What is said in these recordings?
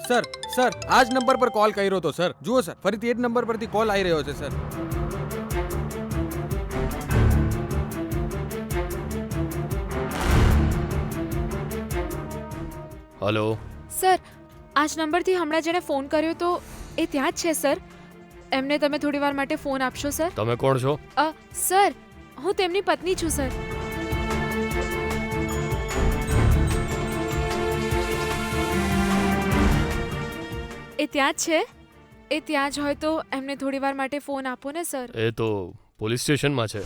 Sir sir આ જ number પર કોલ કર્યો હતો સર. જુઓ સર, ફરીથી એ જ નંબર પરથી કોલ આવી રહ્યો છે સર. હલો સર, આ જ નંબરથી હમણાં જેણે ફોન કર્યો તો એ ત્યાં જ છે સર. એમને તમે થોડી વાર માટે ફોન આપશો સર? તમે કોણ છો? સર, હું તેમની પત્ની છું સર. એ ત્યાં જ છે. એ ત્યાં જ હોય તો એમને થોડી વાર માટે ફોન આપો ને સર. એ તો પોલીસ સ્ટેશનમાં છે.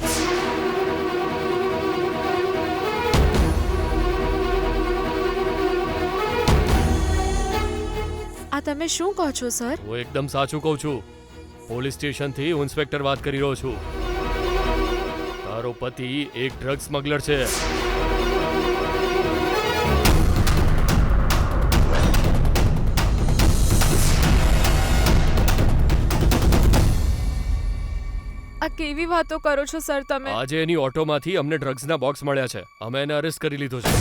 આ તમે શું કહો છો સર? હું એકદમ સાચું કહું છું. પોલીસ સ્ટેશનથી હું ઇન્સ્પેક્ટર વાત કરી રહ્યો છું. તારો પતિ એક ડ્રગ સ્મગલર છે. આ કેવી વાતો કરો છો સર તમે? આજે એની ઓટોમાંથી અમને ડ્રગ્સના બોક્સ મળ્યા છે. અમે એને અરેસ્ટ કરી લીધો છે.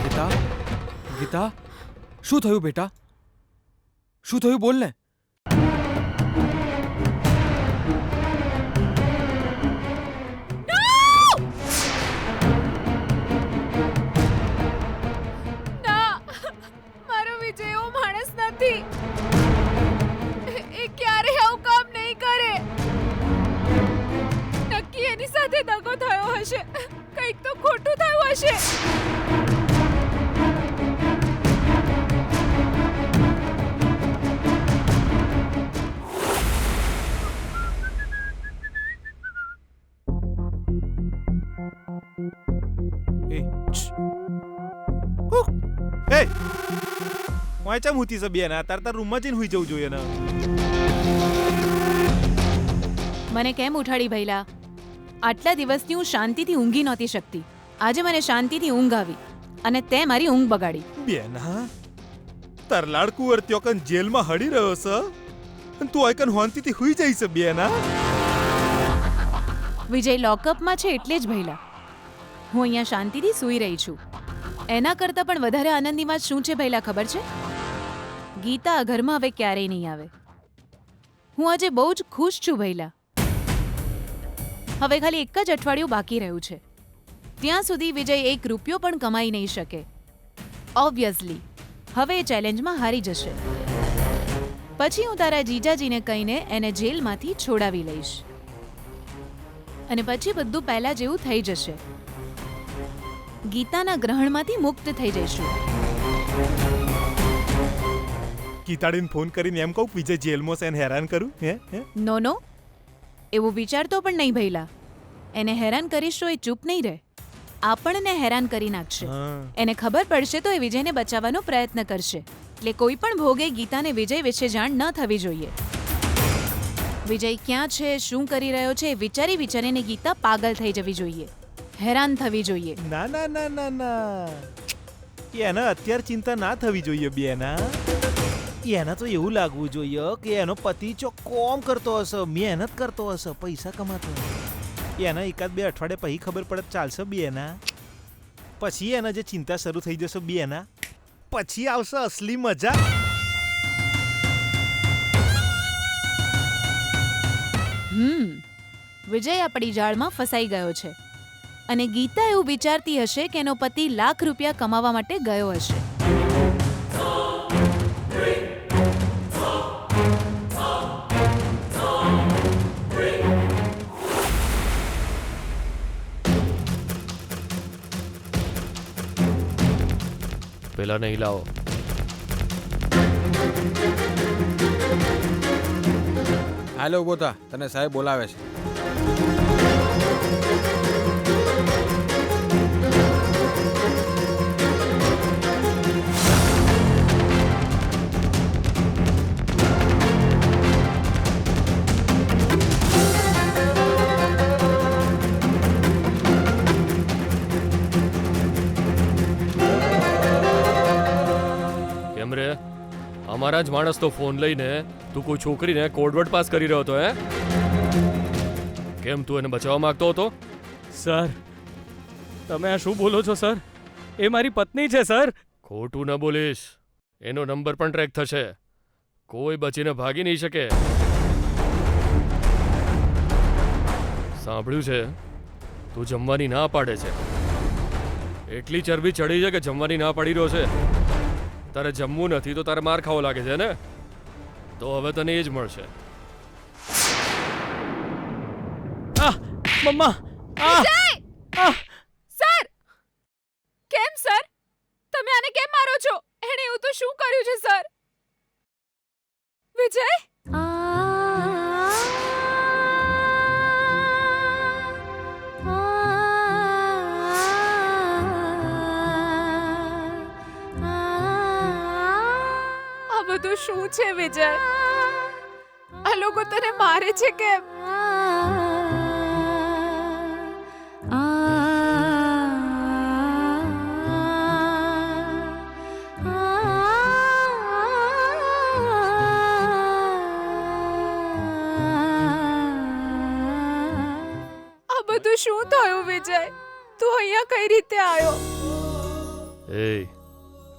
ગીતા ગીતા શું થયું બેટા? શું થયું બોલ ને. ના, મારો વિજય એવો માણસ નથી. એ ક્યારેય આવું કામ નહીં કરે. નક્કી એની સાથે દગો થયો હશે. કંઈક તો ખોટું થયું હશે. એ વાંચા મૂતી છે બેન. તાર રૂમમાં જઈને હુઈ જવું જોઈએ ને. મને કેમ ઉઠાડી ભઈલા? આટલા દિવસથી હું શાંતિથી ઊંઘી નહોતી શકતી. આજે મને શાંતિથી ઊંઘ આવી અને તે મારી ઊંઘ બગાડી. બેન હા, તાર લાડકુંવર ત્યોકન જેલમાં હડી રહ્યો છે અને તું આયકન હોંતીથી હુઈ જાય છે બેન. વિજય લોકઅપમાં છે એટલે જ ભઈલા હું અહીંયા શાંતિથી સૂઈ રહી છું. એના કરતાં પણ વધારે આનંદની વાત શું છે ભઈલા ખબર છે? ગીતા આ ઘરમાં હવે ક્યારેય નહીં આવે. હું આજે બહુ જ ખુશ છું ભઈલા. હવે ખાલી એક જ અઠવાડિયું બાકી રહ્યું છે. ત્યાં સુધી વિજય એક રૂપિયો પણ કમાઈ નહીં શકે. ઓબ્વિયસલી હવે એ ચેલેન્જમાં હારી જશે. પછી હું તારા જીજાજીને કહીને એને જેલમાંથી છોડાવી લઈશ અને પછી બધું પહેલા જેવું થઈ જશે. ગીતાના ગ્રહણમાંથી મુક્ત થઈ જઈશું. ગીતાડીને ફોન કરીને એમ કહું વિજય જેલમાં છે એને હેરાન કરું. હે નો નો, એવું વિચારતો પણ નહીં ભઈલા. એને હેરાન કરીશ તો એ ચૂપ નહીં રહે. આપણને હેરાન કરી નાખશે. એને ખબર પડશે તો એ વિજયને બચાવવાનો પ્રયત્ન કરશે. એટલે કોઈ પણ ભોગે ગીતાને વિજય વિશે જાણ ન થવી જોઈએ. વિજય ક્યાં છે, શું કરી રહ્યો છે એ વિચારી વિચારીને ગીતા પાગલ થઈ જવી જોઈએ, હેરાન થવી જોઈએ. ના ના ના ના ના, એને અત્યારે ચિંતા ના થવી જોઈએ બેના. એને તો એવું લાગવું જોઈએ કે એનો પતિ જો કોમ કરતો હશે, મહેનત કરતો હશે, પૈસા કમાતો હશે. એના એકાદ બે અઠવાડિયે પછી ખબર પડે ચાલશે બેના. પછી એના જે ચિંતા શરૂ થઈ જશે બેના, પછી આવશે અસલી મજા. વિજય આપણી જાળમાં ફસાઈ ગયો છે અને ગીતા એવું વિચારતી હશે કે એનો પતિ લાખ રૂપિયા કમાવા માટે ગયો હશે. પેલા નહીં લાવો. હાલો ઉભો થા, તને સાહેબ બોલાવે છે. અમારા જ માણસનો ફોન લઈને તું કોઈ છોકરીને કોડવર્ડ પાસ કરી રહ્યો હતો હે? કેમ તું એને બચાવવા માંગતો હતો? સર તમે આ શું બોલો છો સર? એ મારી પત્ની છે સર. ખોટું ન બોલીશ. એનો નંબર પણ ટ્રેક થશે. કોઈ બચીને ભાગી નહીં શકે. સાંભળ્યું છે તું જમવાની ના પાડે છે. એટલી ચરબી ચડી છે કે જમવાની ના પાડી રહ્યો છે. તારે જમવું નથી તો તારે માર ખાવો લાગે છે ને? તો હવે તને એ જ મળશે. મમ્મા સર કેમ સર તમે આને કેમ મારો છો? એણે એવું તો શું કર્યું છે સર? વિજય આ બધું શું છે વિજય? આ લોકો તને મારે છે કેમ? શું થયું વિજય? તું અહીંયા કઈ રીતે આવ્યો? એ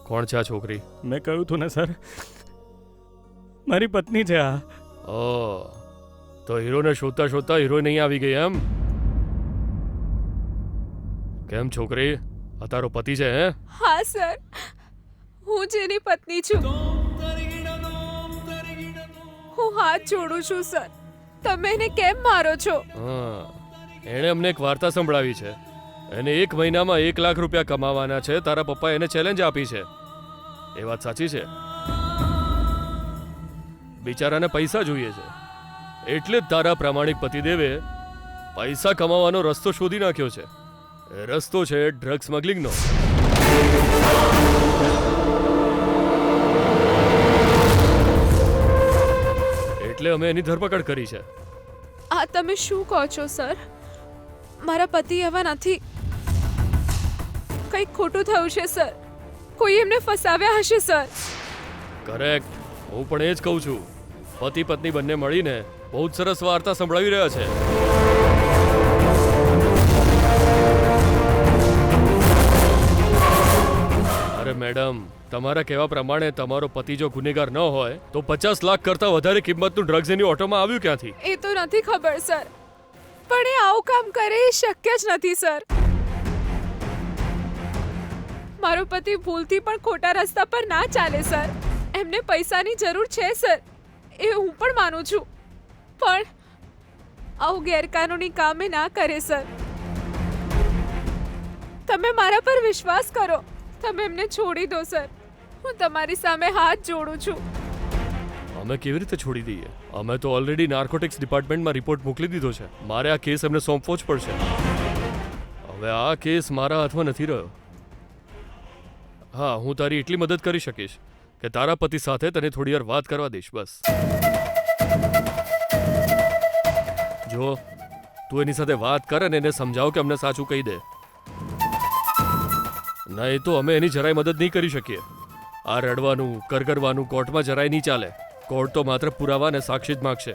કોણ છે આ છોકરી? મેં કહ્યું તું ને સર મારી પત્ની છે આ. ઓ તો હીરોને શોધતા શોધતા હીરો નહીં આવી ગઈ એમ? કેમ છોકરી, આ તારો પતિ છે હે? હા સર, હું જેની પત્ની છું. હું હાથ જોડું છું સર. તમે એને કેમ મારો છો? હા, એણે અમને એક વાર્તા સંભળાવી છે. એને 1 મહિનામાં 1 લાખ રૂપિયા કમાવાના છે. તારા પપ્પા એને ચેલેન્જ આપી છે. એ વાત સાચી છે? બિચારાને પૈસા જોઈએ છે એટલે જ તારા પ્રામાણિક પતિદેવે પૈસા કમાવાનો રસ્તો શોધી નાખ્યો છે. એ રસ્તો છે ડ્રગ સ્મગલિંગનો. એટલે અમે એની ધરપકડ કરી છે. આ તમે શું કહો છો સર? મારા પતિ એવા નથી. કંઈક ખોટું થયું છે સર. કોઈ એમને ફસાવ્યા હશે સર. કરેક્ટ, હું પણ એ જ કહું છું. પતિ પત્ની બંને મળીને બહુ જ સરસ વાર્તા સંભળાવી રહ્યા છે. અરે મેડમ, તમારા કહેવા પ્રમાણે તમારો પતિ જો ગુનેગાર ન હોય તો 50 લાખ કરતા વધારે કિંમતનું ડ્રગ્સ એની ઓટોમાં આવ્યું ક્યાંથી? એ તો નથી ખબર સર, પણ એ આવું કામ કરે એ શક્ય જ નથી સર. મારો પતિ ભૂલથી પણ ખોટા રસ્તા પર ના ચાલે સર. એમને પૈસાની જરૂર છે સર, એ હું પણ માનું છું, પણ આવું ગેરકાનૂની કામ એ ના કરે સર. તમે મારા પર વિશ્વાસ કરો. તમે એમને છોડી દો સર. હું તમારી સામે હાથ જોડું છું. અમે કેવી રીતે છોડી દઈએ? અમે તો ઓલરેડી નાર્કોટિક્સ ડિપાર્ટમેન્ટમાં રિપોર્ટ મોકલી દીધો છે. મારે આ કેસ એમને સોંપવો જ પડશે. હવે આ કેસ મારા હાથમાં નથી રહ્યો. હા, હું તારી એટલી મદદ કરી શકીશ કે તારા પતિ સાથે તને થોડી વાર વાત કરવા દઈશ, બસ. જો તું એની સાથે વાત કર અને એને સમજાવ કે અમને સાચું કહી દે. નહીં તો અમે એની જરાય મદદ નહીં કરી શકીએ. આ રડવાનું કરગરવાનું કોર્ટમાં જરાય નહીં ચાલે. કોર્ટ તો માત્ર પુરાવા અને સાક્ષી જ માગશે.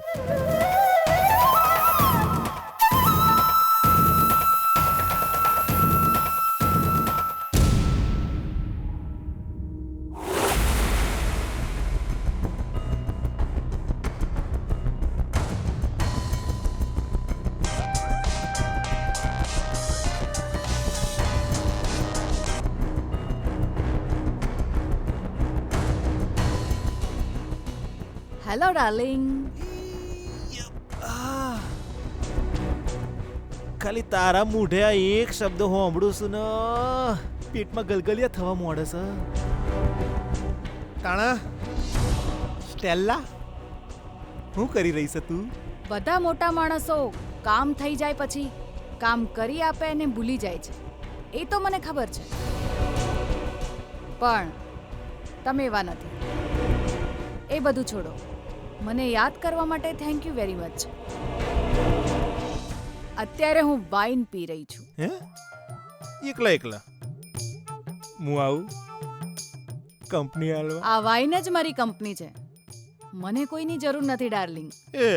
Hello darling. ખાલી તારા મૂઢે આ એક શબ્દ હું સાંભળું છું ને પેટમાં ગલગલિયા થવા માંડે છે. તાણા સ્ટેલા, શું કરી રહી છે તું? બધા મોટા માણસો કામ થઈ જાય પછી કામ કરી આપે અને ભૂલી જાય છે, એ તો મને ખબર છે. પણ તમે એવા નથી. એ બધું છોડો. મને યાદ કરવા માટે થેન્ક યુ વેરી મચ. અત્યારે હું વાઇન પી રહી છું. હે? એકલા એકલા? હું આવું કંપની હાલવા. આ વાઈન જ મારી કંપની છે. મને કોઈની જરૂર નથી ડાર્લિંગ. એ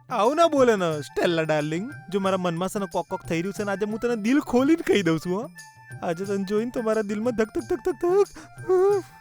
આવું ના બોલે ને સ્ટેલા ડાર્લિંગ. જો મારા મનમાં છે ને કોક કોક થઈ રહ્યું છે ને આજે હું તને દિલ ખોલીને કહી દઉં છું. આજે તને જોઈને તો મારા દિલમાં ધક ધક ધક ધક ધક